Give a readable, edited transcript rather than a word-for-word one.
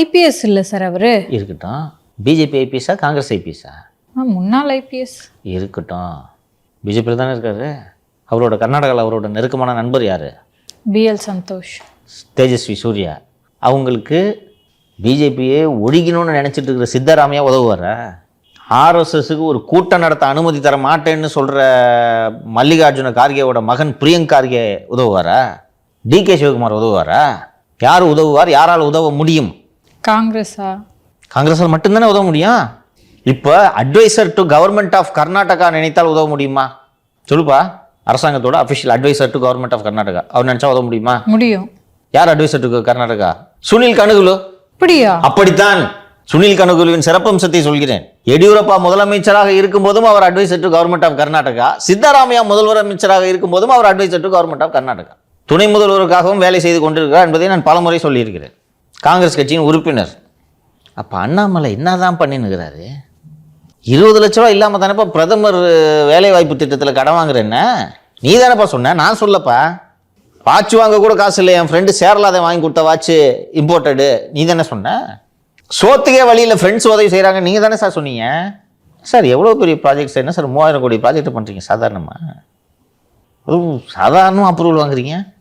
IPS இல்லை sir அவரு. இருக்கட்டும். பிஜேபி ஐபிஎஸ்ஸா காங்கிரஸ் ஐபிஎஸ்ஸா? முன்னாள் ஐபிஎஸ். இருக்கட்டும். பிஜேபியில் தானே இருக்காரு. அவரோட கர்நாடகாவில் அவரோட நெருக்கமான நண்பர் யார்? பிஎல் சந்தோஷ், தேஜஸ்வி சூர்யா. அவங்களுக்கு பிஜேபியே ஒழிக்கணும்னு நினச்சிட்டு இருக்கிற சித்தராமையா உதவுவார? ஆர்எஸ்எஸ்க்கு ஒரு கூட்டம் நடத்த அனுமதி தர மாட்டேன்னு சொல்கிற மல்லிகார்ஜுன கார்கேவோட மகன் பிரியங்க் கார்கே உதவுவாரா? டிகே சிவகுமார் உதவுவாரா? யார் உதவுவார்? யாரால் உதவ முடியும்? காங்கிரஸா? காங்கிரஸால் மட்டும்தானே உதவ முடியும். இப்போ advisor to government of Karnataka நினைத்தால் உதவ முடியுமா? சொல்லுப்பா. அரசாங்கத்தோட official advisor to government of Karnataka அவர் நினைச்சா உதவ முடியுமா? முடியும். யார் அட்வைசர் டு கர்நாடகா? சுனில் கனகுலு. அப்படியா? அப்படித்தான். சுனில் கனகுலுவின் சிறப்பம்சத்தை சொல்கிறேன். எடியூரப்பா முதலமைச்சராக இருக்கும் போதும் அவர் advisor to government of Karnataka. Siddaramaiah முதல்வர் அமைச்சராக இருக்கும் போதும் அவர் advisor to government of Karnataka. துணை முதல்வருக்காகவும் வேலை செய்து கொண்டிருக்கிறார் என்பதை நான் பலமுறை சொல்லியிருக்கிறேன். காங்கிரஸ் கட்சியின் உறுப்பினர். அப்போ அண்ணாமலை என்னதான் பண்ணினுக்கிறாரு? 20 லட்ச ரூபா இல்லாமல் தானேப்பா பிரதமர் வேலை வாய்ப்பு திட்டத்தில் கடன் வாங்குறேன்னா? நீ தானேப்பா சொன்ன, நான் சொல்லப்பா. வாட்ச் வாங்க கூட காசு இல்லை, என் ஃப்ரெண்டு சேரலாத வாங்கி கொடுத்த வாட்ச் இம்போர்ட்டடு, நீ தானே சொன்ன. சோத்துக்கே வழியில் ஃப்ரெண்ட்ஸ் உதவி செய்கிறாங்க, நீங்கள் தானே சார் சொன்னீங்க. சார் எவ்வளோ பெரிய ப்ராஜெக்ட் என்ன சார், 3000 கோடி ப்ராஜெக்ட் பண்ணுறீங்க சாதாரணமாக. சாதாரணமாக அப்ரூவல் வாங்குறீங்க.